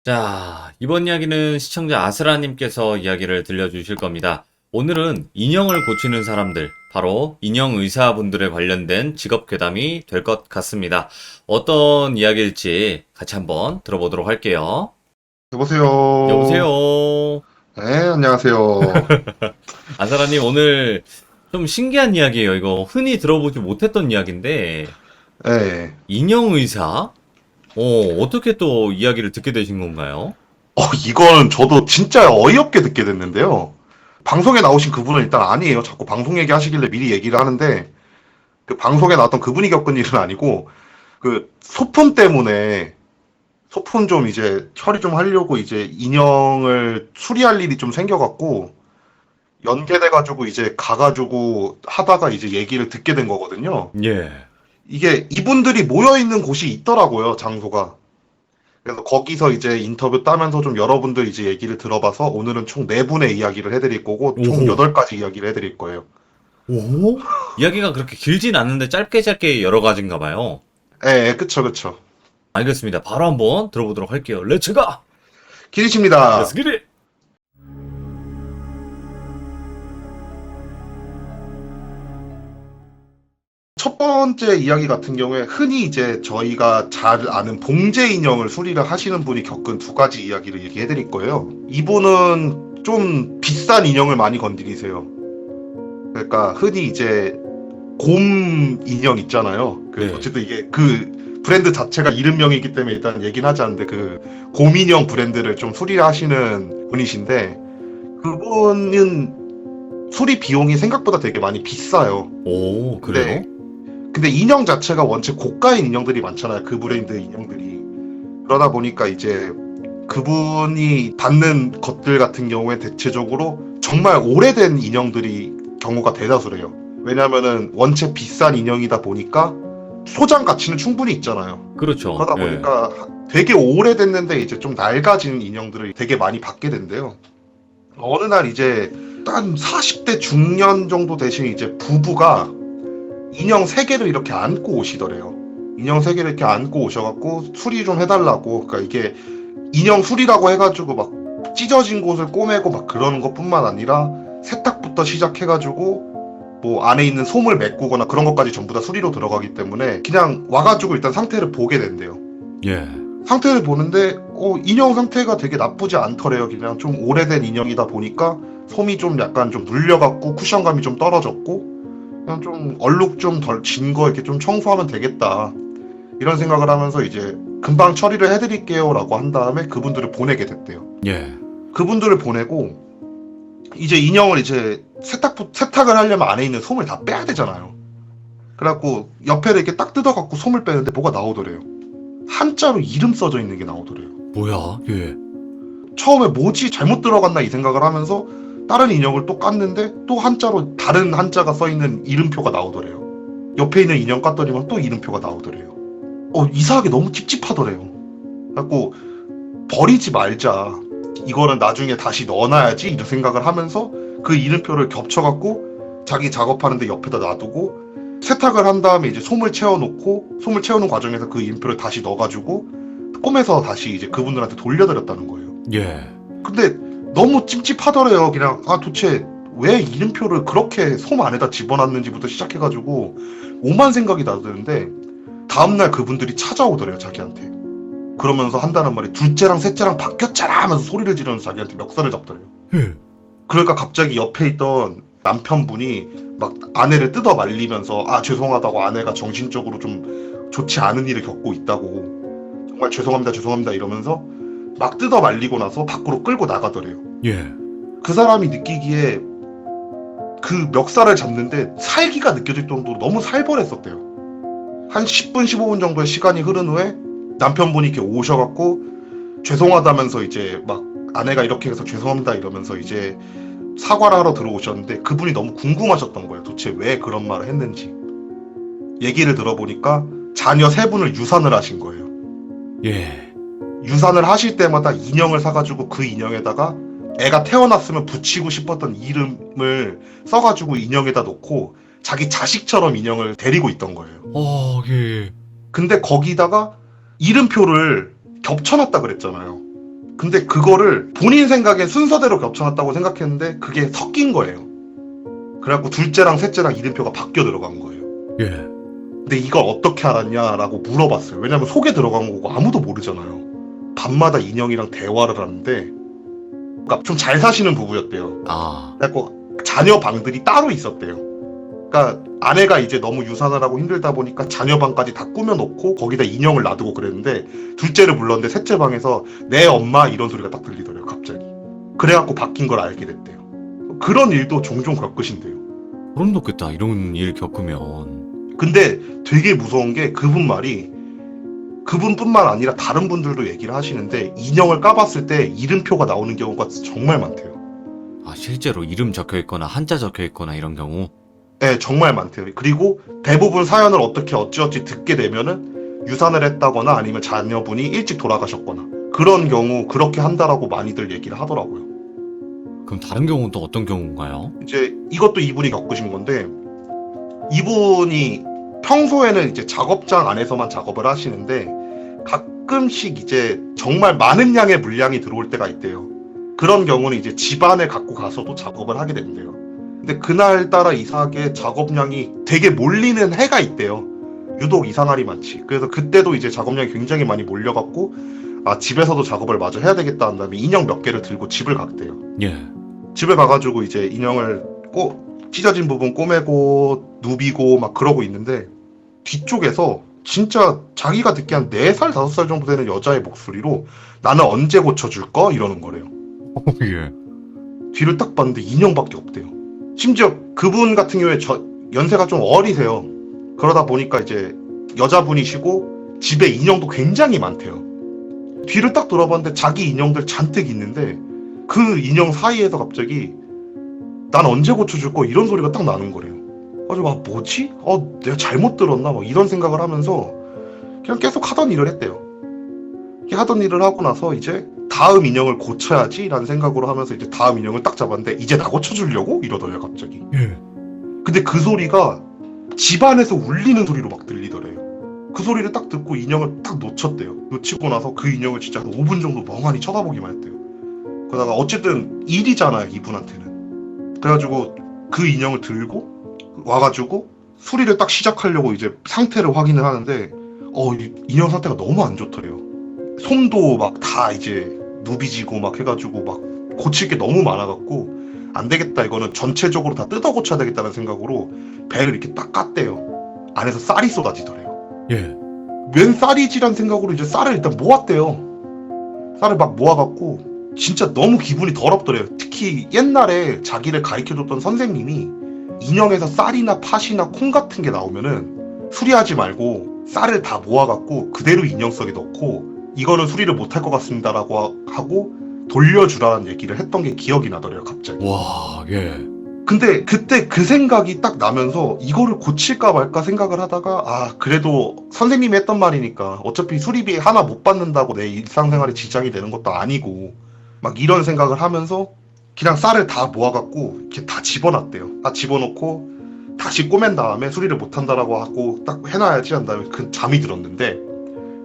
자, 이번 이야기는 시청자 아스라님께서 이야기를 들려주실 겁니다. 오늘은 인형을 고치는 사람들, 바로 인형 의사분들에 관련된 직업 괴담이 될 것 같습니다. 어떤 이야기일지 같이 한번 들어보도록 할게요. 여보세요. 여보세요. 네, 안녕하세요. 아스라님, 오늘 좀 신기한 이야기예요. 이거 흔히 들어보지 못했던 이야기인데, 네. 인형 의사? 어떻게 또 이야기를 듣게 되신 건가요? 이거는 저도 진짜 어이없게 듣게 됐는데요. 방송에 나오신 그분은 일단 아니에요. 자꾸 방송 얘기하시길래 미리 얘기를 하는데, 그 방송에 나왔던 그분이 겪은 일은 아니고, 그 소품 때문에, 소품 좀 이제 처리 좀 하려고 이제 인형을 수리할 일이 좀 생겨갖고, 연계돼가지고 이제 가가지고 하다가 이제 얘기를 듣게 된 거거든요. 예. 이게 이분들이 모여있는 곳이 있더라고요, 장소가. 그래서 거기서 이제 인터뷰 따면서 좀 여러분들 이제 얘기를 들어봐서 오늘은 총 4분의 이야기를 해드릴 거고 총 오호. 8가지 이야기를 해드릴 거예요. 오? 이야기가 그렇게 길진 않는데 짧게 짧게 여러 가지인가 봐요. 예, 그쵸, 그쵸. 알겠습니다. 바로 한번 들어보도록 할게요. 렛츠가! 기리십니다. 렛츠 기릿! 첫 번째 이야기 같은 경우에 흔히 이제 저희가 잘 아는 봉제 인형을 수리를 하시는 분이 겪은 2가지 이야기를 얘기해드릴 거예요. 이분은 좀 비싼 인형을 많이 건드리세요. 그러니까 흔히 이제 곰 인형 있잖아요. 네. 어쨌든 이게 그 브랜드 자체가 이름명이기 때문에 일단 얘기는 하지 않는데 그 곰 인형 브랜드를 좀 수리를 하시는 분이신데 그분은 수리 비용이 생각보다 되게 많이 비싸요. 오, 그래요? 근데 근데 인형 자체가 원체 고가인 인형들이 많잖아요. 그 브랜드 인형들이. 그러다 보니까 이제 그분이 받는 것들 같은 경우에 대체적으로 정말 오래된 인형들이 경우가 대다수래요. 왜냐면은 원체 비싼 인형이다 보니까 소장 가치는 충분히 있잖아요. 그렇죠. 그러다 예. 보니까 되게 오래됐는데 이제 좀 낡아진 인형들을 되게 많이 받게 된대요. 어느 날 이제 한 40대 중년 정도 되신 이제 부부가 인형 3개를 이렇게 안고 오시더래요. 인형 3개를 이렇게 안고 오셔갖고 수리 좀 해달라고. 그러니까 이게 인형 수리라고 해가지고 막 찢어진 곳을 꼬매고 막 그러는 것뿐만 아니라 세탁부터 시작해가지고 뭐 안에 있는 솜을 메꾸거나 그런 것까지 전부 다 수리로 들어가기 때문에 그냥 와가지고 일단 상태를 보게 된대요. 예. 상태를 보는데 인형 상태가 되게 나쁘지 않더래요. 그냥 좀 오래된 인형이다 보니까 솜이 좀 약간 좀 눌려갖고 쿠션감이 좀 떨어졌고 그냥 좀 얼룩 좀 덜 진 거 이렇게 좀 청소하면 되겠다. 이런 생각을 하면서 이제 금방 처리를 해드릴게요 라고 한 다음에 그분들을 보내게 됐대요. 예. 그분들을 보내고 이제 인형을 이제 세탁을 하려면 안에 있는 솜을 다 빼야 되잖아요. 그래갖고 옆에를 이렇게 딱 뜯어갖고 솜을 빼는데 뭐가 나오더래요. 한자로 이름 써져 있는 게 나오더래요. 뭐야? 예. 처음에 뭐지 잘못 들어갔나 이 생각을 하면서 다른 인형을 또 깠는데 또 한자로 다른 한자가 써있는 이름표가 나오더래요. 옆에 있는 인형 깠더니만 또 이름표가 나오더래요. 이상하게 너무 찝찝하더래요. 그래갖고 버리지 말자. 이거는 나중에 다시 넣어놔야지 이런 생각을 하면서 그 이름표를 겹쳐갖고 자기 작업하는데 옆에다 놔두고 세탁을 한 다음에 이제 솜을 채우는 과정에서 그 이름표를 다시 넣어가지고 꼬매서 다시 이제 그분들한테 돌려드렸다는 거예요. 예. 근데 너무 찝찝하더래요. 그냥 도대체 왜 이름표를 그렇게 솜 안에다 집어넣는지부터 시작해가지고 오만 생각이 나드는데 다음날 그분들이 찾아오더래요. 자기한테. 그러면서 한다는 말이 둘째랑 셋째랑 바뀌었잖아 하면서 소리를 지르면서 자기한테 멱살을 잡더래요. 예. 그러니까 갑자기 옆에 있던 남편분이 막 아내를 뜯어 말리면서 죄송하다고 아내가 정신적으로 좀 좋지 않은 일을 겪고 있다고 정말 죄송합니다 이러면서 막 뜯어 말리고 나서 밖으로 끌고 나가더래요. 예. 그 사람이 느끼기에 그 멱살을 잡는데 살기가 느껴질 정도로 너무 살벌했었대요. 한 10분 15분 정도의 시간이 흐른 후에 남편분이 이렇게 오셔갖고 죄송하다면서 이제 막 아내가 이렇게 해서 죄송합니다 이러면서 이제 사과를 하러 들어오셨는데 그분이 너무 궁금하셨던 거예요. 도대체 왜 그런 말을 했는지. 얘기를 들어보니까 자녀 3분을 유산을 하신 거예요. 예. 유산을 하실 때마다 인형을 사가지고 그 인형에다가 애가 태어났으면 붙이고 싶었던 이름을 써가지고 인형에다 놓고 자기 자식처럼 인형을 데리고 있던 거예요. 예. 근데 거기다가 이름표를 겹쳐놨다 그랬잖아요. 근데 그거를 본인 생각에 순서대로 겹쳐놨다고 생각했는데 그게 섞인 거예요. 그래갖고 둘째랑 셋째랑 이름표가 바뀌어 들어간 거예요. 예. 근데 이걸 어떻게 알았냐라고 물어봤어요. 왜냐면 속에 들어간 거고 아무도 모르잖아요. 밤마다 인형이랑 대화를 하는데, 그러니까 좀 잘 사시는 부부였대요. 아, 그래갖고 자녀 방들이 따로 있었대요. 그러니까 아내가 이제 너무 유산을 하고 힘들다 보니까 자녀 방까지 다 꾸며놓고 거기다 인형을 놔두고 그랬는데, 둘째를 불렀는데 셋째 방에서 내 엄마 이런 소리가 딱 들리더래요, 갑자기. 그래갖고 바뀐 걸 알게 됐대요. 그런 일도 종종 겪으신대요. 소름 돋겠다. 이런 일 겪으면. 근데 되게 무서운 게 그분 말이, 그분뿐만 아니라 다른 분들도 얘기를 하시는데 인형을 까봤을 때 이름표가 나오는 경우가 정말 많대요. 아, 실제로 이름 적혀 있거나 한자 적혀 있거나 이런 경우. 네, 정말 많대요. 그리고 대부분 사연을 어떻게 어찌어찌 듣게 되면은 유산을 했다거나 아니면 자녀분이 일찍 돌아가셨거나 그런 경우 그렇게 한다라고 많이들 얘기를 하더라고요. 그럼 다른 경우는 또 어떤 경우인가요? 이제 이것도 이분이 겪으신 건데, 이분이 평소에는 이제 작업장 안에서만 작업을 하시는데 가끔씩 이제 정말 많은 양의 물량이 들어올 때가 있대요. 그런 경우는 이제 집안에 갖고 가서도 작업을 하게 된대요. 근데 그날따라 이상하게 작업량이 되게 몰리는 해가 있대요. 유독 이상할이 많지. 그래서 그때도 이제 작업량이 굉장히 많이 몰려갖고, 아, 집에서도 작업을 마저 해야 되겠다 한 다음에 인형 몇 개를 들고 집을 갔대요. 예. 집에 가가지고 이제 인형을 찢어진 부분 꼬매고 누비고 막 그러고 있는데, 뒤쪽에서 진짜 자기가 듣기 한 4살, 5살 정도 되는 여자의 목소리로 나는 언제 고쳐줄 거? 이러는 거래요. 예. 뒤를 딱 봤는데 인형밖에 없대요. 심지어 그분 같은 경우에 연세가 좀 어리세요. 그러다 보니까 이제 여자분이시고 집에 인형도 굉장히 많대요. 뒤를 딱 돌아봤는데 자기 인형들 잔뜩 있는데 그 인형 사이에서 갑자기 난 언제 고쳐줄 거? 이런 소리가 딱 나는 거래요. 그래가지고 아, 뭐지? 내가 잘못 들었나? 막 이런 생각을 하면서 그냥 계속 하던 일을 했대요. 이렇게 하던 일을 하고 나서 이제 다음 인형을 고쳐야지 라는 생각으로 하면서 이제 다음 인형을 딱 잡았는데 이제 나 고쳐주려고? 이러더래요, 갑자기. 예. 근데 그 소리가 집안에서 울리는 소리로 막 들리더래요. 그 소리를 딱 듣고 인형을 딱 놓쳤대요. 놓치고 나서 그 인형을 진짜 한 5분 정도 멍하니 쳐다보기만 했대요. 그러다가 어쨌든 일이잖아요, 이분한테는. 그래가지고 그 인형을 들고 와가지고 수리를 딱 시작하려고 이제 상태를 확인을 하는데, 인형 상태가 너무 안 좋더래요. 손도 막 다 이제 누비지고 막 해가지고 막 고칠 게 너무 많아갖고 안 되겠다, 이거는 전체적으로 다 뜯어 고쳐야 되겠다는 생각으로 배를 이렇게 딱 깠대요. 안에서 쌀이 쏟아지더래요. 예. 웬 쌀이지란 생각으로 이제 쌀을 일단 모았대요. 쌀을 막 모아갖고 진짜 너무 기분이 더럽더래요. 특히 옛날에 자기를 가르쳐줬던 선생님이 인형에서 쌀이나 팥이나 콩 같은 게 나오면은 수리하지 말고 쌀을 다 모아갖고 그대로 인형 속에 넣고 이거는 수리를 못할 것 같습니다라고 하고 돌려주라는 얘기를 했던 게 기억이 나더래요, 갑자기. 와, 예. 근데 그때 그 생각이 딱 나면서 이거를 고칠까 말까 생각을 하다가, 아, 그래도 선생님이 했던 말이니까 어차피 수리비 하나 못 받는다고 내 일상생활에 지장이 되는 것도 아니고 막 이런 생각을 하면서 그냥 쌀을 다 모아갖고 이렇게 다 집어놨대요. 다 집어넣고 다시 꼬맨 다음에 수리를 못한다라고 하고 딱 해놔야지 한 다음에 그 잠이 들었는데,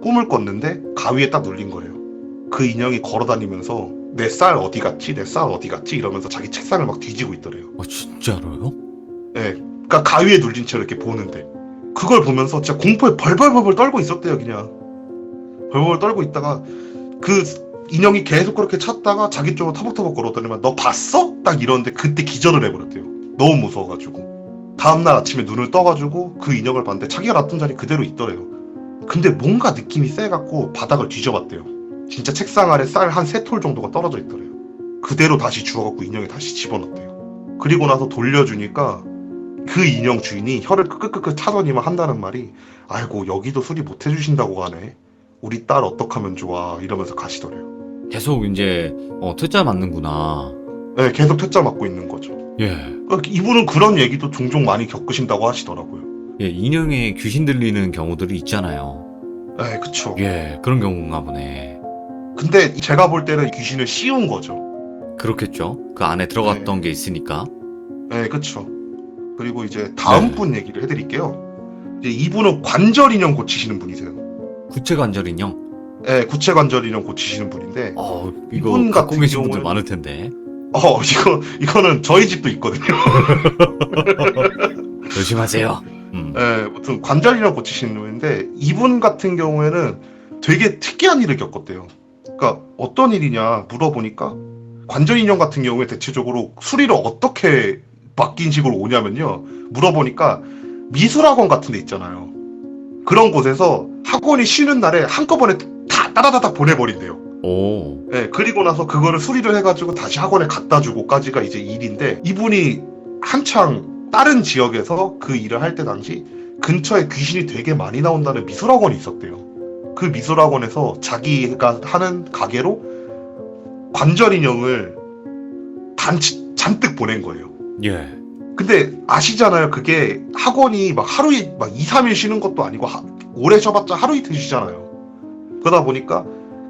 꿈을 꿨는데 가위에 딱 눌린 거예요. 그 인형이 걸어다니면서 내 쌀 어디 갔지? 내 쌀 어디 갔지? 이러면서 자기 책상을 막 뒤지고 있더래요. 진짜로요? 예. 그러니까 가위에 눌린 채로 이렇게 보는데, 그걸 보면서 진짜 공포에 벌벌벌벌 떨고 있었대요, 그냥. 벌벌 떨고 있다가 그 인형이 계속 그렇게 찾다가 자기 쪽으로 터벅터벅 걸어다니면 너 봤어? 딱 이러는데 그때 기절을 해버렸대요. 너무 무서워가지고. 다음날 아침에 눈을 떠가지고 그 인형을 봤는데 자기가 놨던 자리 그대로 있더래요. 근데 뭔가 느낌이 세갖고 바닥을 뒤져봤대요. 진짜 책상 아래 쌀 한 3톨 정도가 떨어져 있더래요. 그대로 다시 주워갖고 인형에 다시 집어넣었대요. 그리고 나서 돌려주니까 그 인형 주인이 혀를 끄끄끄끄 차더니만 한다는 말이, 아이고 여기도 수리 못 해주신다고 하네. 우리 딸 어떡하면 좋아, 이러면서 가시더래요. 계속 이제 퇴짜 맞는구나. 네, 계속 퇴짜 맞고 있는 거죠. 예. 이분은 그런 얘기도 종종 많이 겪으신다고 하시더라고요. 예, 인형에 귀신 들리는 경우들이 있잖아요. 네, 그쵸. 예, 그런 경우인가 보네. 근데 제가 볼 때는 귀신을 씌운 거죠. 그렇겠죠. 그 안에 들어갔던 게 있으니까. 네, 그쵸. 그리고 이제 다음 네. 분 얘기를 해드릴게요. 이제 이분은 관절 인형 고치시는 분이세요. 구체 관절 인형. 예, 구체 관절 인형 고치시는 분인데 이거 이분 갖고 같은 계신 분들 경우에는- 많을 텐데. 이거는 저희 집도 있거든요. 조심하세요. 예, 무튼 관절 인형 고치시는 분인데 이분 같은 경우에는 되게 특이한 일을 겪었대요. 그러니까 어떤 일이냐 물어보니까 관절 인형 같은 경우에 대체적으로 수리를 어떻게 맡긴 식으로 오냐면요. 물어보니까 미술학원 같은 데 있잖아요. 그런 곳에서 학원이 쉬는 날에 한꺼번에 다 따다다닥 보내버린대요. 오. 예, 그리고 나서 그거를 수리를 해가지고 다시 학원에 갖다 주고까지가 이제 일인데 이분이 한창 다른 지역에서 그 일을 할 때 당시 근처에 귀신이 되게 많이 나온다는 미술학원이 있었대요. 그 미술학원에서 자기가 하는 가게로 관절 인형을 잔뜩 보낸 거예요. 예. 근데 아시잖아요. 그게 학원이 막 하루에 막 2, 3일 쉬는 것도 아니고 오래 쉬어봤자 하루 이틀 쉬잖아요. 그러다 보니까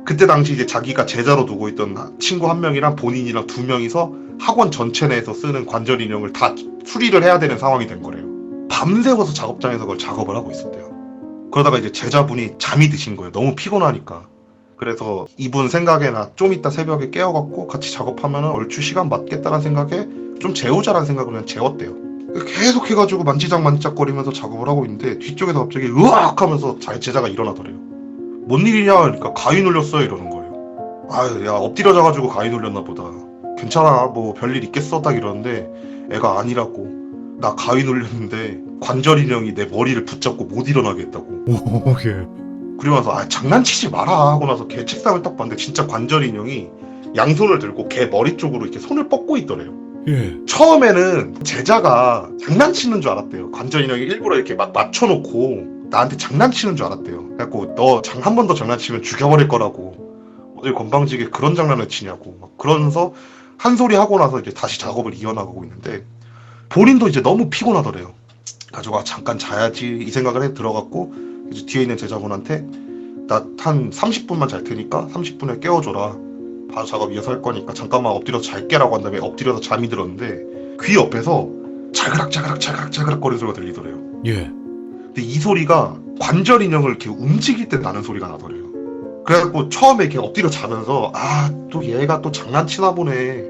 그때 당시 이제 자기가 제자로 두고 있던 친구 한 명이랑 본인이랑 두 명이서 학원 전체 내에서 쓰는 관절 인형을 다 수리를 해야 되는 상황이 된 거래요. 밤새워서 작업장에서 그걸 작업을 하고 있었대요. 그러다가 이제 제자분이 잠이 드신 거예요. 너무 피곤하니까. 그래서 이분 생각에나 좀 이따 새벽에 깨어갖고 같이 작업하면 얼추 시간 맞겠다는 생각에 좀 재우자라는 생각을 그냥 재웠대요. 계속 해가지고 만지작거리면서 작업을 하고 있는데 뒤쪽에서 갑자기 으악 하면서 제자가 일어나더래요. 뭔 일이냐 그러니까 가위 눌렸어요 이러는 거예요. 아유 야 엎드려 자가지고 가위 눌렸나 보다. 괜찮아 뭐 별일 있겠어 딱 이러는데 애가 아니라고. 나 가위 눌렸는데 관절 인형이 내 머리를 붙잡고 못 일어나게 했다고. 오, 예. 그러면서 장난치지 마라 하고 나서 걔 책상을 딱 봤는데 진짜 관절 인형이 양손을 들고 걔 머리 쪽으로 이렇게 손을 뻗고 있더래요. 예. 처음에는 제자가 장난치는 줄 알았대요. 관절 인형이 일부러 이렇게 막 맞춰놓고 나한테 장난치는 줄 알았대요. 그래갖고 너 한 번 더 장난치면 죽여버릴 거라고. 어딜 건방지게 그런 장난을 치냐고. 막 그러면서 한 소리 하고 나서 이제 다시 작업을 이어나가고 있는데 본인도 이제 너무 피곤하더래요. 가지고 잠깐 자야지 이 생각을 해 들어갔고 이제 뒤에 있는 제자분한테 나 한 30분만 잘 테니까 30분에 깨워줘라. 바로 작업 이어서 할 거니까 잠깐만 엎드려서 잘게라고 한 다음에 엎드려서 잠이 들었는데 귀 옆에서 잘그락 거리는 소리가 들리더래요. 예. 근데 이 소리가 관절 인형을 이렇게 움직일 때 나는 소리가 나더래요. 그래갖고 처음에 이렇게 엎드려 자면서 또 얘가 또 장난치나 보네.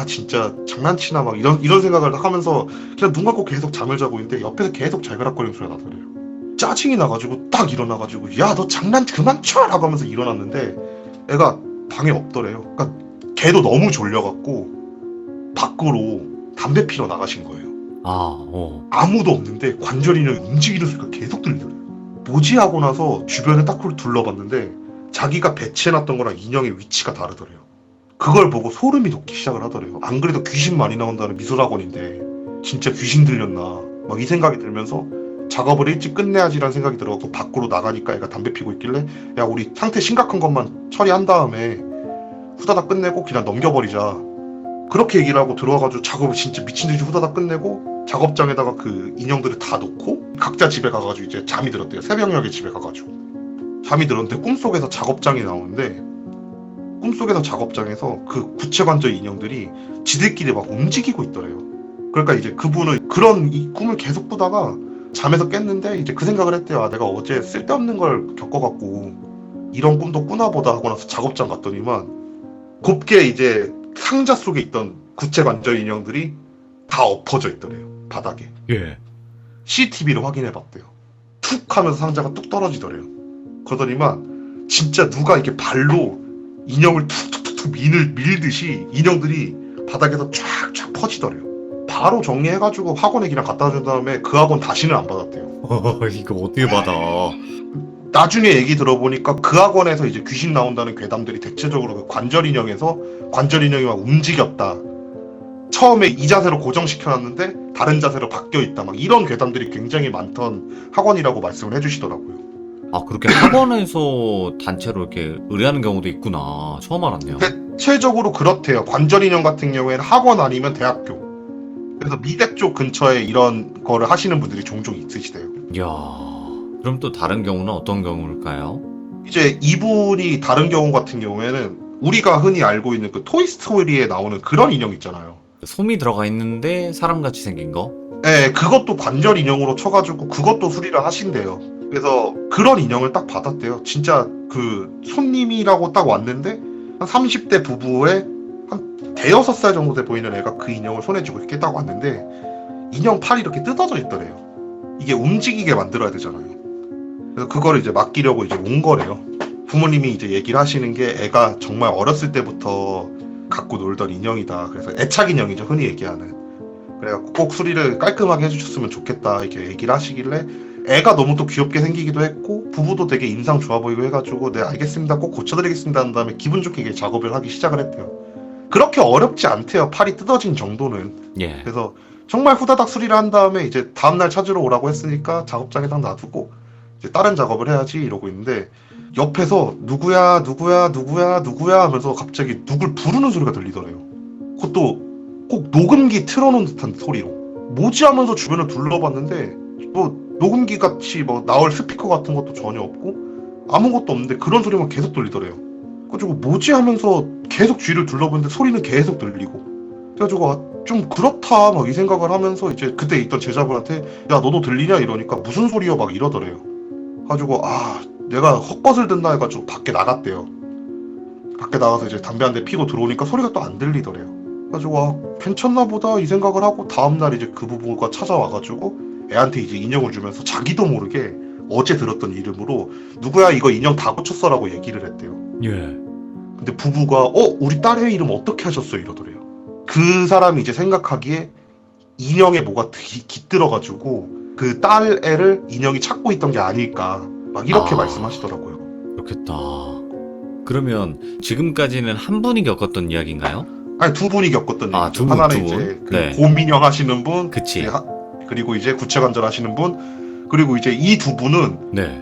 진짜 장난치나 막 이런 생각을 하면서 그냥 눈 감고 계속 잠을 자고 있는데 옆에서 계속 잘그락거리는 소리가 나더래요. 짜증이 나가지고 딱 일어나가지고 야 너 장난 그만 쳐! 라고 하면서 일어났는데 애가 방에 없더래요. 그러니까 걔도 너무 졸려갖고 밖으로 담배 피러 나가신 거예요. 아무도 없는데 관절 인형이 움직이는 소리가 계속 들리더래요. 뭐지 하고 나서 주변에 딱 둘러봤는데 자기가 배치해놨던 거랑 인형의 위치가 다르더래요. 그걸 보고 소름이 돋기 시작을 하더래요. 안 그래도 귀신 많이 나온다는 미술학원인데 진짜 귀신 들렸나 막 이 생각이 들면서 작업을 일찍 끝내야지라는 생각이 들어갖고 밖으로 나가니까 애가 담배 피고 있길래 야 우리 상태 심각한 것만 처리한 다음에 후다닥 끝내고 그냥 넘겨버리자. 그렇게 얘기를 하고 들어와가지고 작업을 진짜 미친듯이 후다닥 끝내고 작업장에다가 그 인형들을 다 놓고 각자 집에 가가지고 이제 잠이 들었대요. 새벽녘에 집에 가가지고 잠이 들었는데 꿈속에서 작업장이 나오는데 꿈속에서 작업장에서 그 구체관절 인형들이 지들끼리 막 움직이고 있더래요. 그러니까 이제 그분은 그런 이 꿈을 계속 꾸다가 잠에서 깼는데 이제 그 생각을 했대요. 내가 어제 쓸데없는 걸 겪어갖고 이런 꿈도 꾸나 보다 하고 나서 작업장 갔더니만 곱게 이제 상자 속에 있던 구체관절 인형들이 다 엎어져 있더래요. 바닥에. 예. CCTV를 확인해봤대요. 툭 하면서 상자가 뚝 떨어지더래요. 그러더니만 진짜 누가 이렇게 발로 인형을 툭툭툭툭 밀듯이 인형들이 바닥에서 쫙쫙 퍼지더래요. 바로 정리해가지고 학원에 그냥 갖다 준 다음에 그 학원 다시는 안 받았대요. 이거 어떻게 받아? 나중에 얘기 들어보니까 그 학원에서 이제 귀신 나온다는 괴담들이 대체적으로 그 관절 인형에서 관절 인형이 막 움직였다. 처음에 이 자세로 고정시켜놨는데 다른 자세로 바뀌어있다. 막 이런 괴담들이 굉장히 많던 학원이라고 말씀을 해주시더라고요. 그렇게 학원에서 단체로 이렇게 의뢰하는 경우도 있구나. 처음 알았네요. 대체적으로 그렇대요. 관절 인형 같은 경우에는 학원 아니면 대학교. 그래서 미대 쪽 근처에 이런 거를 하시는 분들이 종종 있으시대요. 이야. 그럼 또 다른 경우는 어떤 경우일까요? 이제 이분이 다른 경우 같은 경우에는 우리가 흔히 알고 있는 그 토이스토리에 나오는 그런 인형 있잖아요. 솜이 들어가 있는데 사람같이 생긴 거? 네, 그것도 관절 인형으로 쳐가지고 그것도 수리를 하신대요. 그래서 그런 인형을 딱 받았대요. 진짜 그 손님이라고 딱 왔는데 한 30대 부부의 한 대여섯 살 정도 돼 보이는 애가 그 인형을 손에 쥐고 이렇게 딱 왔는데 인형 팔이 이렇게 뜯어져 있더래요. 이게 움직이게 만들어야 되잖아요. 그래서 그거를 이제 맡기려고 이제 온 거래요. 부모님이 이제 얘기를 하시는 게 애가 정말 어렸을 때부터 갖고 놀던 인형이다. 그래서 애착 인형이죠, 흔히 얘기하는. 그래갖고 꼭 수리를 깔끔하게 해주셨으면 좋겠다 이렇게 얘기를 하시길래 애가 너무 또 귀엽게 생기기도 했고 부부도 되게 인상 좋아 보이고 해가지고 네 알겠습니다 꼭 고쳐드리겠습니다 한 다음에 기분 좋게 이게 작업을 하기 시작을 했대요. 그렇게 어렵지 않대요. 팔이 뜯어진 정도는. 예. 그래서 정말 후다닥 수리를 한 다음에 이제 다음날 찾으러 오라고 했으니까 작업장에 딱 놔두고 이제 다른 작업을 해야지 이러고 있는데 옆에서 누구야 누구야 누구야 누구야 하면서 갑자기 누굴 부르는 소리가 들리더래요. 그것도 꼭 녹음기 틀어놓은 듯한 소리로. 뭐지 하면서 주변을 둘러봤는데 뭐 녹음기 같이 뭐 나올 스피커 같은 것도 전혀 없고 아무것도 없는데 그런 소리만 계속 들리더래요. 그래가지고 뭐지 하면서 계속 주위를 둘러보는데 소리는 계속 들리고. 그래가지고 아, 좀 그렇다 막 이 생각을 하면서 이제 그때 있던 제자분한테 야 너도 들리냐 이러니까 무슨 소리야 막 이러더래요. 가지고 아 내가 헛것을 듣나 해가지고 밖에 나갔대요. 밖에 나가서 이제 담배 한 대 피고 들어오니까 소리가 또 안 들리더래요. 그래가지고 아 괜찮나 보다 이 생각을 하고 다음날 이제 그 부부가 찾아와가지고 애한테 이제 인형을 주면서 자기도 모르게 어제 들었던 이름으로 누구야 이거 인형 다 고쳤어라고 얘기를 했대요. 예. 근데 부부가 우리 딸의 이름 어떻게 하셨어 이러더래요. 그 사람이 이제 생각하기에 인형에 뭐가 깃들어가지고 그 딸 애를 인형이 찾고 있던 게 아닐까 막 이렇게 말씀하시더라고요. 그렇겠다. 그러면 지금까지는 한 분이 겪었던 이야기인가요? 아니 두 분이 겪었던 아, 얘기죠. 두 분, 하나는 두 이제 분. 그 네. 고민형 하시는 분, 그치. 네, 그리고 이제 구체관절 하시는 분, 그리고 이제 이 두 분은 네.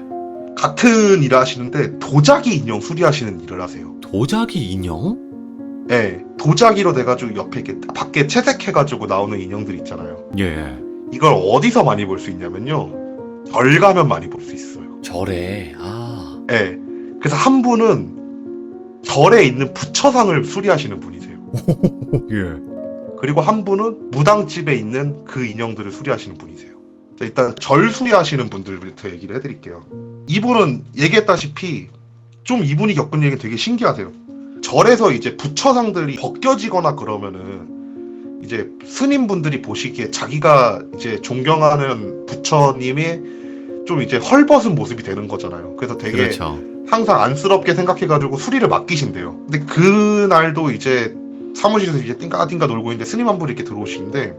같은 일을 하시는데 도자기 인형 수리하시는 일을 하세요. 도자기 인형? 네, 도자기로 돼가지고 옆에 이렇게 밖에 채색해가지고 나오는 인형들 있잖아요. 예. 이걸 어디서 많이 볼 수 있냐면요. 절 가면 많이 볼 수 있어요. 절에. 아. 네, 그래서 한 분은 절에 있는 부처상을 수리하시는 분이세요. 예. 그리고 한 분은 무당집에 있는 그 인형들을 수리하시는 분이세요. 자, 일단 절 수리하시는 분들부터 얘기를 해드릴게요. 이분은 얘기했다시피 좀 이분이 겪은 얘기 되게 신기하세요. 절에서 이제 부처상들이 벗겨지거나 그러면은 이제 스님분들이 보시기에 자기가 이제 존경하는 부처님의 좀 이제 헐벗은 모습이 되는 거잖아요. 그래서 되게 그렇죠. 항상 안쓰럽게 생각해가지고 수리를 맡기신대요. 근데 그날도 이제 사무실에서 이제 띵까띵까 놀고 있는데 스님 한 분이 이렇게 들어오시는데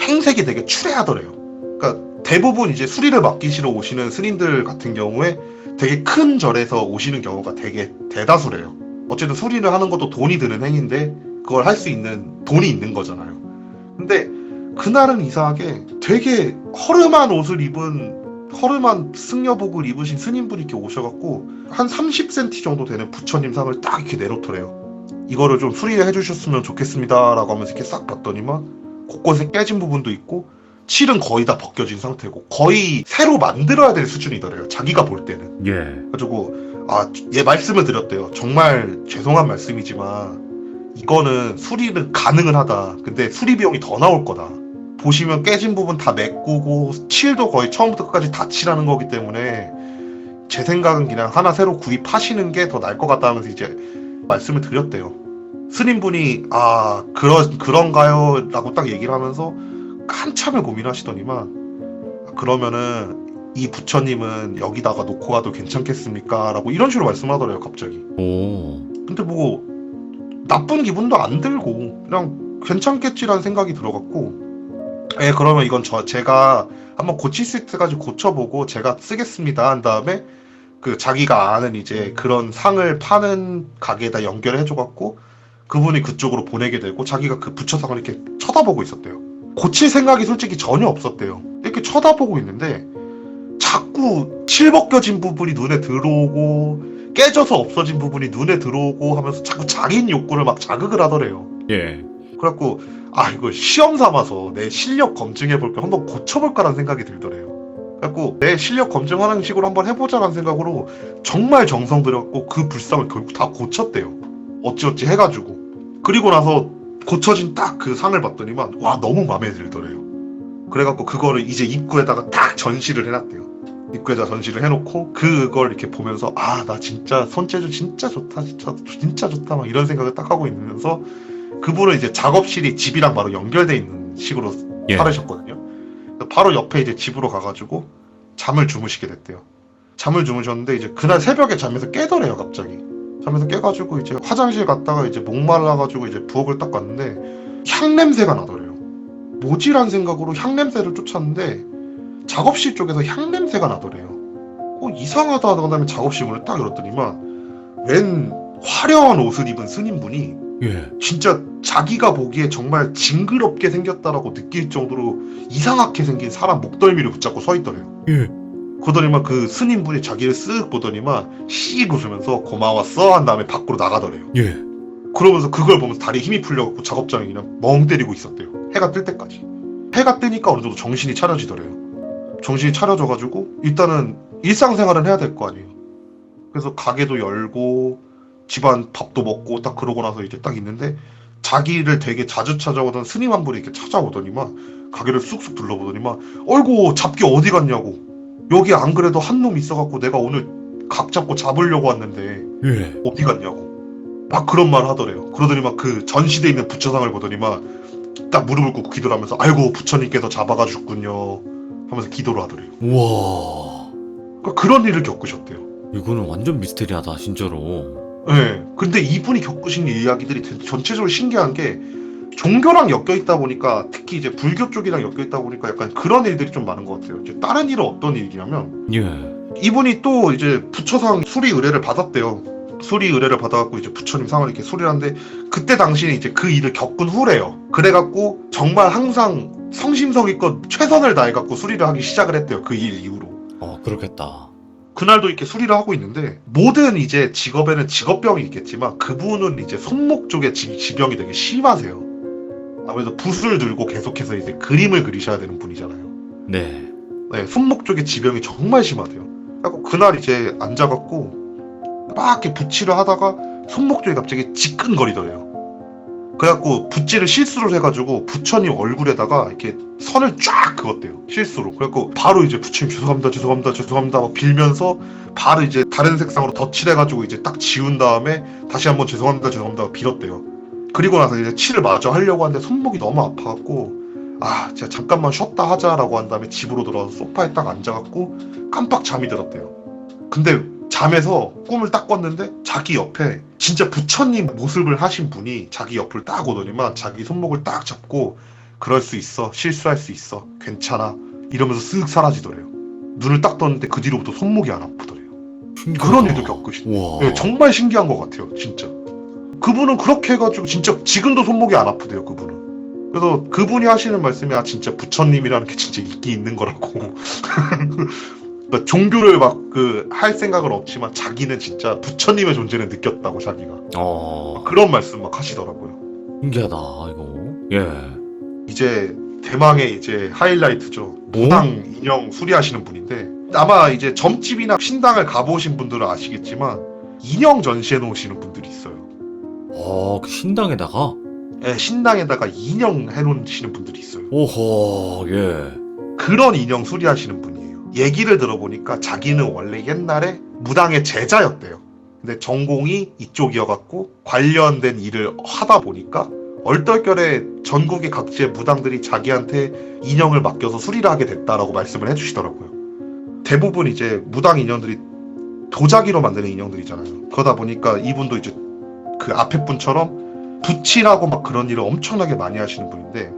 행색이 되게 추레하더래요. 그러니까 대부분 이제 수리를 맡기시러 오시는 스님들 같은 경우에 되게 큰 절에서 오시는 경우가 되게 대다수래요. 어쨌든 수리를 하는 것도 돈이 드는 행위인데 그걸 할 수 있는 돈이 있는 거잖아요. 근데 그날은 이상하게 되게 허름한 옷을 입은 허름한 승려복을 입으신 스님분이 이렇게 오셔갖고 한 30cm 정도 되는 부처님 상을 딱 이렇게 내놓더래요. 이거를 좀 수리해 주셨으면 좋겠습니다 라고 하면서 이렇게 싹 봤더니만 곳곳에 깨진 부분도 있고 실은 거의 다 벗겨진 상태고 거의 새로 만들어야 될 수준이더래요. 자기가 볼 때는. 예. 그래가지고 얘 말씀을 드렸대요. 정말 죄송한 말씀이지만 이거는 수리는 가능은 하다. 근데 수리 비용이 더 나올 거다. 보시면 깨진 부분 다 메꾸고 칠도 거의 처음부터 끝까지 다 칠하는 거기 때문에 제 생각은 그냥 하나 새로 구입하시는 게 더 나을 것 같다 하면서 이제 말씀을 드렸대요. 스님분이 그런가요? 라고 딱 얘기를 하면서 한참을 고민하시더니만 그러면은 이 부처님은 여기다가 놓고 가도 괜찮겠습니까? 라고 이런 식으로 말씀하더래요. 갑자기. 오. 근데 뭐 나쁜 기분도 안 들고 그냥 괜찮겠지라는 생각이 들어갔고 그러면 이건 제가 한번 고칠 수 있을까지 고쳐보고 제가 쓰겠습니다 한 다음에 그 자기가 아는 이제 그런 상을 파는 가게에다 연결해줘갖고 그분이 그쪽으로 보내게 되고 자기가 그 부처상을 이렇게 쳐다보고 있었대요. 고칠 생각이 솔직히 전혀 없었대요. 이렇게 쳐다보고 있는데 자꾸 칠 벗겨진 부분이 눈에 들어오고 깨져서 없어진 부분이 눈에 들어오고 하면서 자꾸 자기인 욕구를 막 자극을 하더래요. 예. 그래갖고 이거 시험 삼아서 내 실력 검증해볼 겸 한번 고쳐볼까라는 생각이 들더래요. 그래갖고 내 실력 검증하는 식으로 한번 해보자라는 생각으로 정말 정성 들였고 그 불상을 결국 다 고쳤대요. 어찌어찌 해가지고. 그리고 나서 고쳐진 딱 그 상을 봤더니만 와 너무 마음에 들더래요. 그래갖고 그거를 이제 입구에다가 딱 전시를 해놨대요. 입구에다 전시를 해놓고 그걸 이렇게 보면서 아, 나 진짜 손재주 진짜 좋다, 진짜 좋다 막 이런 생각을 딱 하고 있으면서 그분은 이제 작업실이 집이랑 바로 연결돼 있는 식으로 예. 살으셨거든요. 바로 옆에 이제 집으로 가가지고 잠을 주무시게 됐대요. 잠을 주무셨는데 이제 그날 새벽에 잠에서 깨더래요, 갑자기. 잠에서 깨가지고 이제 화장실 갔다가 이제 목말라가지고 이제 부엌을 딱 갔는데 향 냄새가 나더래요. 뭐지란 생각으로 향 냄새를 쫓았는데 작업실 쪽에서 향 냄새가 나더래요. 이상하다 하다가 그다음에 작업실 문을 딱 열었더니만 웬 화려한 옷을 입은 스님분이 예. 진짜 자기가 보기에 정말 징그럽게 생겼다라고 느낄 정도로 이상하게 생긴 사람 목덜미를 붙잡고 서 있더래요. 예. 그러더니만 그 스님분이 자기를 쓱 보더니만 씩 웃으면서 고마웠어 한 다음에 밖으로 나가더래요. 예. 그러면서 그걸 보면서 다리에 힘이 풀려갖고 작업장에 그냥 멍 때리고 있었대요. 해가 뜰 때까지. 해가 뜨니까 어느 정도 정신이 차려지더래요. 정신이 차려져가지고 일단은 일상생활은 해야 될 거 아니에요. 그래서 가게도 열고 집안 밥도 먹고 딱 그러고 나서 이제 딱 있는데 자기를 되게 자주 찾아오던 스님 한 분이 이렇게 찾아오더니만 가게를 쑥쑥 둘러보더니만 어이구 잡기 어디 갔냐고, 여기 안 그래도 한 놈 있어갖고 내가 오늘 각 잡고 잡으려고 왔는데 예. 어디 갔냐고 막 그런 말 하더래요. 그러더니만 그 전시돼 있는 부처상을 보더니만 딱 무릎을 꿇고 기도를 하면서 아이고 부처님께서 잡아가셨군요 하면서 기도를 하더래요. 우와. 그러니까 그런 일을 겪으셨대요. 이거는 완전 미스테리하다, 진짜로. 네. 근데 이분이 겪으신 이야기들이 전체적으로 신기한 게 종교랑 엮여 있다 보니까 특히 이제 불교 쪽이랑 엮여 있다 보니까 약간 그런 일들이 좀 많은 것 같아요. 이제 다른 일은 어떤 일이냐면 예. 이분이 또 이제 부처상 수리 의뢰를 받았대요. 수리 의뢰를 받아갖고 이제 부처님 상을 이렇게 수리를 하는데 그때 당시에 이제 그 일을 겪은 후래요. 그래갖고 정말 항상 성심성의껏 최선을 다해갖고 수리를 하기 시작을 했대요. 그 일 이후로. 그렇겠다. 그날도 이렇게 수리를 하고 있는데 모든 이제 직업에는 직업병이 있겠지만 그분은 이제 손목 쪽에 지병이 되게 심하세요. 아무래도 붓을 들고 계속해서 이제 그림을 그리셔야 되는 분이잖아요. 네. 네, 손목 쪽에 지병이 정말 심하대요. 그래서 그날 이제 앉아갖고 막 이렇게 붓질을 하다가 손목 쪽이 갑자기 지끈거리더래요. 그래갖고 붓질을 실수를 해가지고 부처님 얼굴에다가 이렇게 선을 쫙 그었대요. 실수로. 그래갖고 바로 이제 부처님 죄송합니다 막 빌면서 바로 이제 다른 색상으로 덧칠해가지고 이제 딱 지운 다음에 다시 한번 죄송합니다 빌었대요. 그리고 나서 이제 칠을 마저 하려고 하는데 손목이 너무 아파갖고 아 진짜 잠깐만 쉬었다 하자라고 한 다음에 집으로 들어와서 소파에 딱 앉아갖고 깜빡 잠이 들었대요. 근데 잠에서 꿈을 딱 꿨는데 자기 옆에 진짜 부처님 모습을 하신 분이 자기 옆을 딱 오더니만 자기 손목을 딱 잡고 그럴 수 있어, 실수할 수 있어, 괜찮아 이러면서 쓱 사라지더래요. 눈을 딱 떴는데 그 뒤로부터 손목이 안 아프더래요. 그런 일도 겪으시네. 우와. 네, 정말 신기한 것 같아요, 진짜. 그분은 그렇게 해가지고 진짜 지금도 손목이 안 아프대요, 그분은. 그래서 그분이 하시는 말씀이 아 진짜 부처님이라는 게 진짜 있긴 있는 거라고. 그러니까 종교를 막 할 생각은 없지만 자기는 진짜 부처님의 존재를 느꼈다고 자기가 그런 말씀 막 하시더라고요. 신기하다, 이거. 예. 이제 대망의 이제 하이라이트죠. 무당 인형 수리하시는 분인데 아마 이제 점집이나 신당을 가보신 분들은 아시겠지만 인형 전시해 놓으시는 분들이 있어요. 그 신당에다가? 네, 신당에다가 인형 해놓으시는 분들이 있어요. 오호, 예. 그런 인형 수리하시는 분이에요. 얘기를 들어보니까 자기는 원래 옛날에 무당의 제자였대요. 근데 전공이 이쪽이어갖고 관련된 일을 하다 보니까 얼떨결에 전국의 각지의 무당들이 자기한테 인형을 맡겨서 수리를 하게 됐다라고 말씀을 해주시더라고요. 대부분 이제 무당 인형들이 도자기로 만드는 인형들이잖아요. 그러다 보니까 이분도 이제 그 앞에 분처럼 붓칠하고 막 그런 일을 엄청나게 많이 하시는 분인데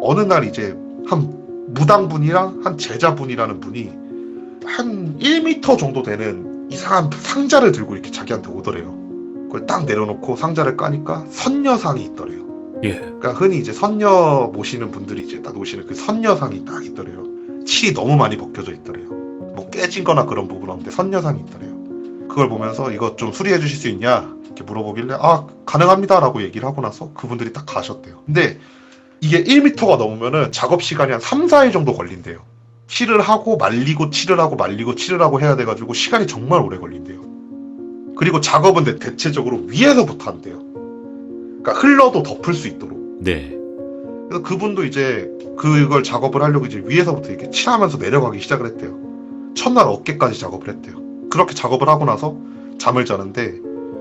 어느 날 이제 한 무당분이랑 한 제자분이라는 분이 한 1m 정도 되는 이상한 상자를 들고 이렇게 자기한테 오더래요. 그걸 딱 내려놓고 상자를 까니까 선녀상이 있더래요. 예. 그러니까 흔히 이제 선녀 모시는 분들이 이제 딱 오시는 그 선녀상이 딱 있더래요. 칠이 너무 많이 벗겨져 있더래요. 뭐 깨진 거나 그런 부분 없는데 선녀상이 있더래요. 그걸 보면서 이거 좀 수리해 주실 수 있냐 이렇게 물어보길래 아 가능합니다 라고 얘기를 하고 나서 그분들이 딱 가셨대요. 근데 이게 1m가 넘으면은 작업 시간이 한 3, 4일 정도 걸린대요. 칠을 하고 말리고 칠을 하고 말리고 칠을 하고 해야 돼가지고 시간이 정말 오래 걸린대요. 그리고 작업은 대체적으로 위에서부터 한대요. 그러니까 흘러도 덮을 수 있도록. 네. 그래서 그분도 이제 그걸 작업을 하려고 이제 위에서부터 이렇게 칠하면서 내려가기 시작을 했대요. 첫날 어깨까지 작업을 했대요. 그렇게 작업을 하고 나서 잠을 자는데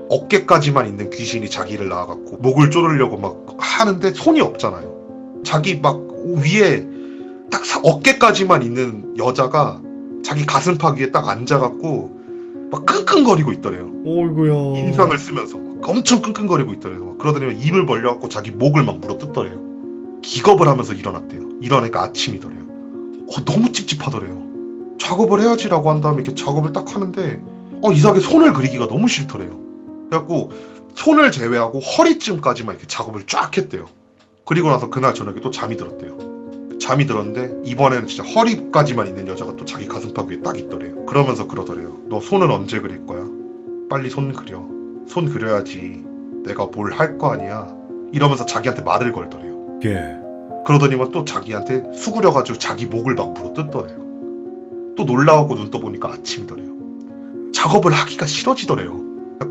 어깨까지만 있는 귀신이 자기를 낳아갖고 목을 조르려고 막 하는데 손이 없잖아요. 자기 막 위에 딱 어깨까지만 있는 여자가 자기 가슴팍 위에 딱 앉아갖고 막 끙끙거리고 있더래요. 어이구야. 인상을 쓰면서 막 엄청 끙끙거리고 있더래요. 막 그러더니 입을 벌려갖고 자기 목을 막 물어뜯더래요. 기겁을 하면서 일어났대요. 일어나니까 아침이더래요. 너무 찝찝하더래요. 작업을 해야지라고 한 다음에 이렇게 작업을 딱 하는데 이상하게 손을 그리기가 너무 싫더래요. 그래갖고 손을 제외하고 허리쯤까지만 이렇게 작업을 쫙 했대요. 그리고 나서 그날 저녁에 또 잠이 들었대요. 잠이 들었는데 이번에는 진짜 허리까지만 있는 여자가 또 자기 가슴팍 위에 딱 있더래요. 그러면서 그러더래요. 너 손은 언제 그릴 거야? 빨리 손 그려. 손 그려야지 내가 뭘 할 거 아니야. 이러면서 자기한테 말을 걸더래요. 예. 그러더니만 또 자기한테 수그려가지고 자기 목을 막 물어뜯더래요. 또 놀라워하고 눈 떠보니까 아침이더래요. 작업을 하기가 싫어지더래요.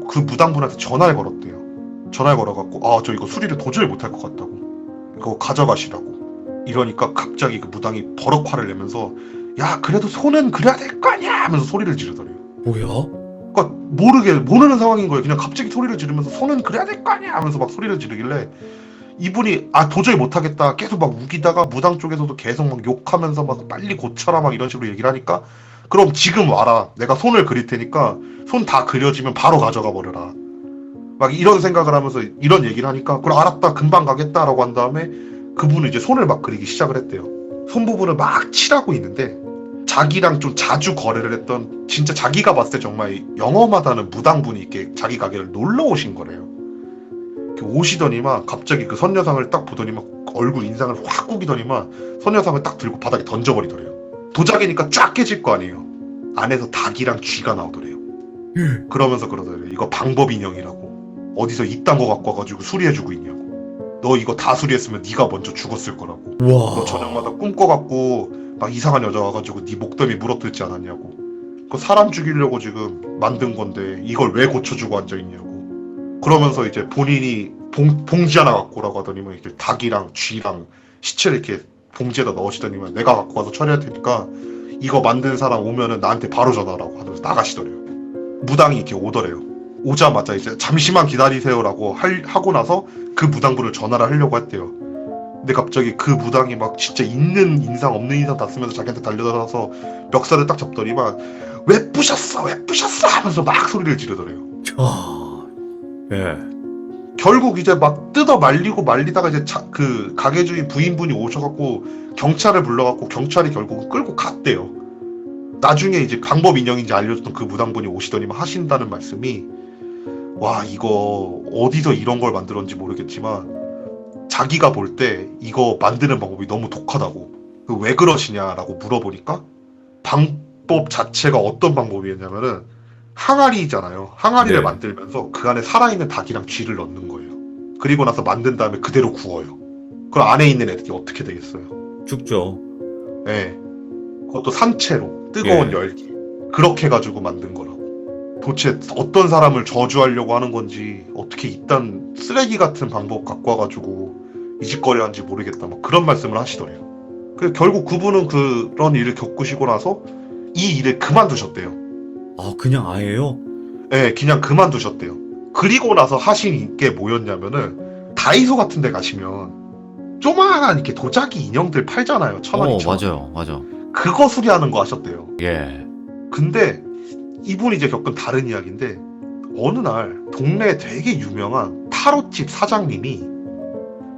그 무당분한테 전화를 걸었대요. 전화를 걸어갖고 저 이거 수리를 도저히 못할 것 같다고. 이거 가져가시라고. 이러니까 갑자기 그 무당이 버럭 화를 내면서 야 그래도 손은 그려야 될 거 아니야 하면서 소리를 지르더래요. 뭐야? 그러니까 모르는 상황인 거예요. 그냥 갑자기 소리를 지르면서 손은 그려야 될 거 아니야 하면서 막 소리를 지르길래 이분이 도저히 못하겠다 계속 막 우기다가 무당 쪽에서도 계속 막 욕하면서 막 빨리 고쳐라 막 이런 식으로 얘기를 하니까 그럼 지금 와라. 내가 손을 그릴 테니까 손 다 그려지면 바로 가져가 버려라. 막 이런 생각을 하면서 이런 얘기를 하니까 그럼 알았다 금방 가겠다라고 한 다음에 그분은 이제 손을 막 그리기 시작을 했대요. 손 부분을 막 칠하고 있는데 자기랑 좀 자주 거래를 했던 진짜 자기가 봤을 때 정말 영험하다는 무당분이 이렇게 자기 가게를 놀러 오신 거래요. 이렇게 오시더니만 갑자기 그 선녀상을 딱 보더니만 얼굴 인상을 확 구기더니만 선녀상을 딱 들고 바닥에 던져버리더래요. 도자기니까 쫙 깨질 거 아니에요. 안에서 닭이랑 쥐가 나오더래요. 그러면서 그러더래요. 이거 방법 인형이라고. 어디서 이딴 거 갖고 와가지고 수리해주고 있냐고. 너 이거 다 수리했으면 네가 먼저 죽었을 거라고. 와. 너 저녁마다 꿈꿔갖고 막 이상한 여자 와가지고 네 목덜미 물어뜯지 않았냐고. 그거 사람 죽이려고 지금 만든 건데 이걸 왜 고쳐주고 앉아있냐고. 그러면서 이제 본인이 봉지 하나 갖고 오라고 하더니만 이렇게 닭이랑 쥐랑 시체를 이렇게 봉지에다 넣으시더니만 내가 갖고 와서 처리할 테니까 이거 만든 사람 오면은 나한테 바로 전화라고 하면서 나가시더래요. 무당이 이렇게 오더래요. 오자마자 이제 잠시만 기다리세요라고 하고 나서 그 무당분을 전화를 하려고 했대요. 근데 갑자기 그 무당이 막 진짜 있는 인상 없는 인상 다 쓰면서 자기한테 달려들어서 멱살을 딱 잡더니만 왜 부셨어 하면서 막 소리를 지르더래요. 예. 결국 이제 막 뜯어 말리다가 이제 그 가게 주인 부인분이 오셔갖고 경찰을 불러갖고 경찰이 결국은 끌고 갔대요. 나중에 이제 방법 인형인지 알려줬던 그 무당분이 오시더니만 하신다는 말씀이 와 이거 어디서 이런 걸 만들었는지 모르겠지만 자기가 볼 때 이거 만드는 방법이 너무 독하다고. 왜 그러시냐라고 물어보니까 방법 자체가 어떤 방법이었냐면은 항아리잖아요. 항아리를 네. 만들면서 그 안에 살아있는 닭이랑 쥐를 넣는 거예요. 그리고 나서 만든 다음에 그대로 구워요. 그럼 안에 있는 애들이 어떻게 되겠어요? 죽죠. 네. 그것도 산채로 뜨거운 예. 열기. 그렇게 해가지고 만든 거라고. 도대체 어떤 사람을 저주하려고 하는 건지 어떻게 이딴 쓰레기 같은 방법 갖고 와가지고 이 짓거리 하는지 모르겠다. 막 그런 말씀을 하시더래요. 그래서 결국 그분은 그런 일을 겪으시고 나서 이 일을 그만두셨대요. 그냥 아예요? 네, 그냥 그만두셨대요. 그리고 나서 하신 게 뭐였냐면은 다이소 같은 데 가시면 조그만한 이렇게 도자기 인형들 팔잖아요. 1,000원, 2,000원. 맞아. 그거 수리하는 거 하셨대요. 예. 근데 이분이 이제 겪은 다른 이야기인데 어느 날 동네에 되게 유명한 타로집 사장님이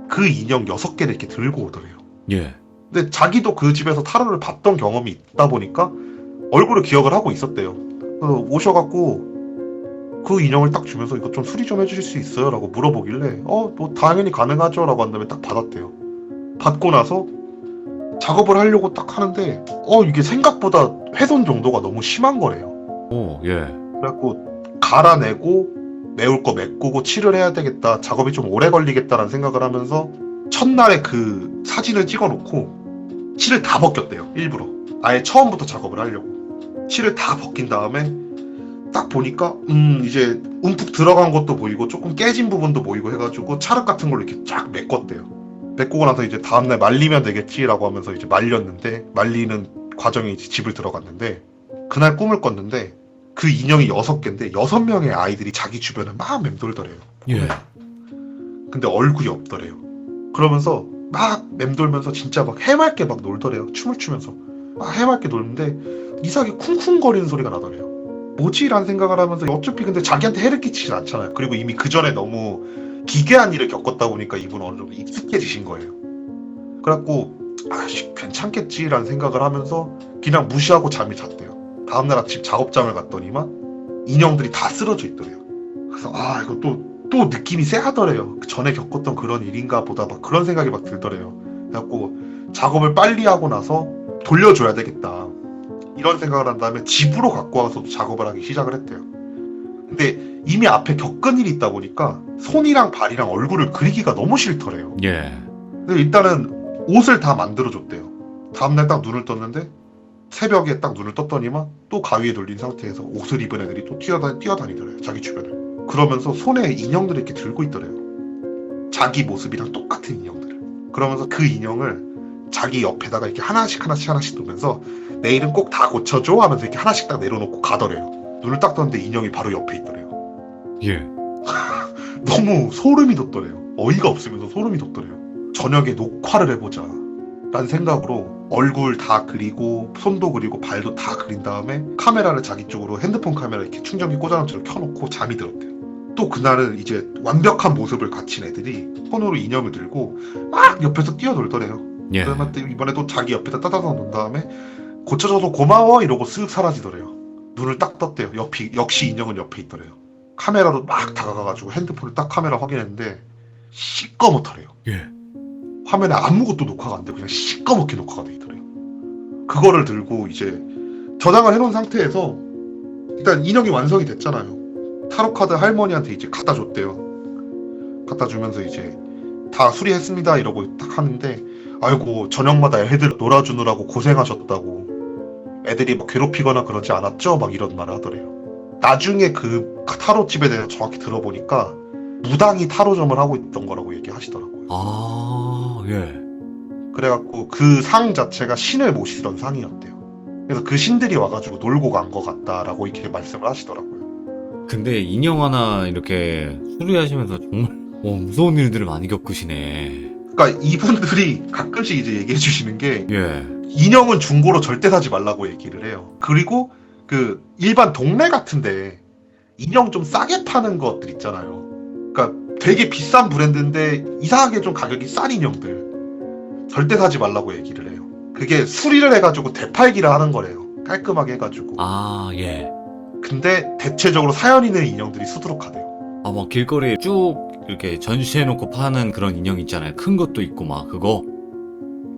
그 인형 6개를 이렇게 들고 오더래요. 예. 근데 자기도 그 집에서 타로를 봤던 경험이 있다 보니까 얼굴을 기억을 하고 있었대요. 그래서 오셔갖고 그 인형을 딱 주면서 이거 좀 수리 좀 해주실 수 있어요? 라고 물어보길래 뭐 당연히 가능하죠 라고 한 다음에 딱 받았대요. 받고 나서 작업을 하려고 딱 하는데 이게 생각보다 훼손 정도가 너무 심한 거래요. 예. 그래갖고 갈아내고 메울 거 메꾸고 칠을 해야 되겠다. 작업이 좀 오래 걸리겠다라는 생각을 하면서 첫날에 그 사진을 찍어놓고 칠을 다 벗겼대요. 일부러. 아예 처음부터 작업을 하려고. 칠을 다 벗긴 다음에 딱 보니까 이제 움푹 들어간 것도 보이고 조금 깨진 부분도 보이고 해가지고 찰흙 같은 걸로 이렇게 쫙 메꿨대요. 메꾸고 나서 이제 다음날 말리면 되겠지라고 하면서 이제 말렸는데 말리는 과정에 이제 집을 들어갔는데 그날 꿈을 꿨는데 그 인형이 6개인데 6명의 아이들이 자기 주변에 막 맴돌더래요. 예. 근데 얼굴이 없더래요. 그러면서 막 맴돌면서 진짜 막 해맑게 막 놀더래요. 춤을 추면서 막 해맑게 놀는데 이상하게 쿵쿵거리는 소리가 나더래요. 뭐지? 라는 생각을 하면서 어차피 근데 자기한테 해를 끼치진 않잖아요. 그리고 이미 그 전에 너무 기괴한 일을 겪었다 보니까 이분은 어느 정도 익숙해지신 거예요. 그래갖고 아씨 괜찮겠지라는 생각을 하면서 그냥 무시하고 잠이 잤대요. 다음날 아침 작업장을 갔더니만 인형들이 다 쓰러져 있더래요. 그래서 아 이거 또 느낌이 쎄하더래요. 그 전에 겪었던 그런 일인가 보다 막 그런 생각이 막 들더래요. 그래갖고 작업을 빨리 하고 나서 돌려줘야 되겠다. 이런 생각을 한 다음에 집으로 갖고 와서 작업을 하기 시작을 했대요. 근데 이미 앞에 겪은 일이 있다 보니까 손이랑 발이랑 얼굴을 그리기가 너무 싫더래요. 예. 근데 일단은 옷을 다 만들어줬대요. 다음날 딱 눈을 떴는데 새벽에 딱 눈을 떴더니만 또 가위에 눌린 상태에서 옷을 입은 애들이 또 뛰어다니더래요. 자기 주변을. 그러면서 손에 인형들을 이렇게 들고 있더래요. 자기 모습이랑 똑같은 인형들을. 그러면서 그 인형을 자기 옆에다가 이렇게 하나씩 놓으면서 내일은 꼭 다 고쳐줘 하면서 이렇게 하나씩 딱 내려놓고 가더래요. 눈을 딱 떴는데 인형이 바로 옆에 있더래요. 예. 너무 소름이 돋더래요. 어이가 없으면서 소름이 돋더래요. 저녁에 녹화를 해보자 라는 생각으로 얼굴 다 그리고 손도 그리고 발도 다 그린 다음에 카메라를 자기 쪽으로 핸드폰 카메라 이렇게 충전기 꽂아놓은 채로 켜놓고 잠이 들었대요. 또 그날은 이제 완벽한 모습을 갖춘 애들이 손으로 인형을 들고 막 옆에서 뛰어놀더래요. 예. 그러면 또 이번에 또 자기 옆에다 따다다 놓은 다음에 고쳐줘서 고마워 이러고 쓱 사라지더래요. 눈을 딱 떴대요. 역시 인형은 옆에 있더래요. 카메라로 막 다가가가지고 핸드폰을 딱 카메라 확인했는데 시꺼멓더래요. 예. 화면에 아무것도 녹화가 안 돼. 그냥 시꺼멓게 녹화가 돼 있더래요. 그거를 들고 이제 저장을 해놓은 상태에서 일단 인형이 완성이 됐잖아요. 타로카드 할머니한테 이제 갖다 줬대요. 갖다 주면서 이제 다 수리했습니다 이러고 딱 하는데 아이고 저녁마다 애들 놀아주느라고 고생하셨다고 애들이 막 괴롭히거나 그러지 않았죠? 막 이런 말을 하더래요. 나중에 그 타로집에 대해서 정확히 들어보니까 무당이 타로점을 하고 있던 거라고 얘기하시더라고요. 아, 예. 그래갖고 그 상 자체가 신을 모시던 상이었대요. 그래서 그 신들이 와가지고 놀고 간 것 같다라고 이렇게 말씀을 하시더라고요. 근데 인형 하나 이렇게 수리하시면서 정말 무서운 일들을 많이 겪으시네. 그러니까 이분들이 가끔씩 이제 얘기해 주시는 게 예. 인형은 중고로 절대 사지 말라고 얘기를 해요. 그리고 그 일반 동네 같은데 인형 좀 싸게 파는 것들 있잖아요. 그러니까 되게 비싼 브랜드인데 이상하게 좀 가격이 싼 인형들 절대 사지 말라고 얘기를 해요. 그게 수리를 해가지고 되팔기를 하는 거래요. 깔끔하게 해가지고. 아, 예. 근데 대체적으로 사연 있는 인형들이 수두룩하대요. 아, 막 길거리에 쭉 이렇게 전시해놓고 파는 그런 인형 있잖아요. 큰 것도 있고 막 그거.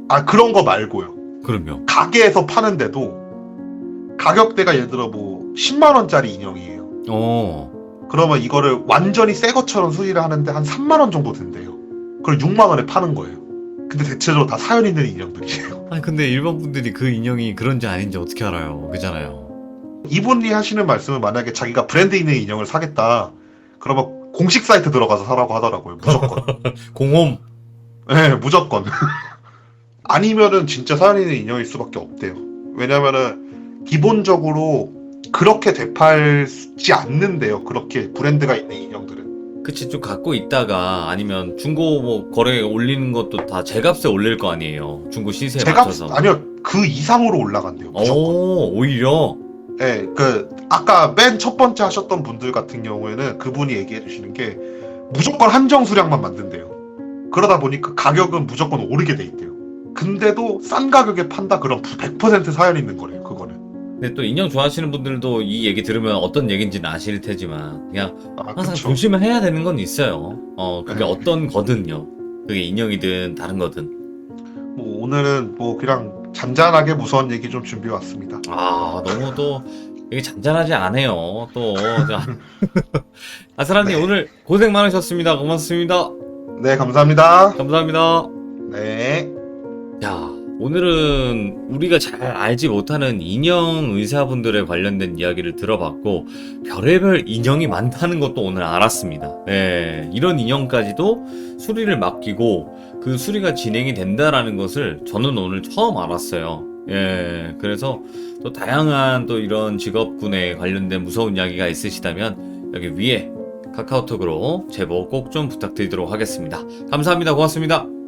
아 그런 거 말고요. 그럼요. 가게에서 파는데도 가격대가 예를 들어 뭐 10만 원짜리 인형이에요. 그러면 이거를 완전히 새 것처럼 수리를 하는데 한 3만 원 정도 든대요. 그걸 6만 원에 파는 거예요. 근데 대체적으로 다 사연 있는 인형들이에요. 아니 근데 일반 분들이 그 인형이 그런지 아닌지 어떻게 알아요? 그잖아요. 이분이 하시는 말씀은 만약에 자기가 브랜드 있는 인형을 사겠다. 그러면 공식 사이트 들어가서 사라고 하더라고요. 무조건. 공홈. 네, 무조건. 아니면은 진짜 사연 있는 인형일 수밖에 없대요. 왜냐면은 기본적으로 그렇게 되팔지 않는데요. 그렇게 브랜드가 있는 인형들은. 그치, 좀 갖고 있다가 아니면 중고 뭐 거래에 올리는 것도 다 제값에 올릴 거 아니에요. 중고 시세에 맞춰서. 아니요. 그 이상으로 올라간대요. 무조건. 오히려. 네, 그 아까 맨 첫 번째 하셨던 분들 같은 경우에는 그분이 얘기해 주시는 게 무조건 한정 수량만 만든대요. 그러다 보니까 가격은 무조건 오르게 돼 있대요. 근데도 싼 가격에 판다 그럼 100% 사연 있는 거래요. 그거는. 근데 또 인형 좋아하시는 분들도 이 얘기 들으면 어떤 얘기인지는 아실 테지만 그냥 항상 그쵸. 조심을 해야 되는 건 있어요. 그게 네. 어떤 거든요. 그게 인형이든 다른 거든. 뭐 오늘은 뭐 그냥 잔잔하게 무서운 얘기 좀 준비해 왔습니다. 아, 너무 또 이게 잔잔하지 않아요. 또 아스라님 네. 오늘 고생 많으셨습니다. 고맙습니다. 네, 감사합니다. 감사합니다. 네. 자, 오늘은 우리가 잘 알지 못하는 인형 의사분들에 관련된 이야기를 들어봤고 별의별 인형이 많다는 것도 오늘 알았습니다. 네, 이런 인형까지도 수리를 맡기고 그 수리가 진행이 된다라는 것을 저는 오늘 처음 알았어요. 예, 그래서 또 다양한 또 이런 직업군에 관련된 무서운 이야기가 있으시다면 여기 위에 카카오톡으로 제보 꼭 좀 부탁드리도록 하겠습니다. 감사합니다. 고맙습니다.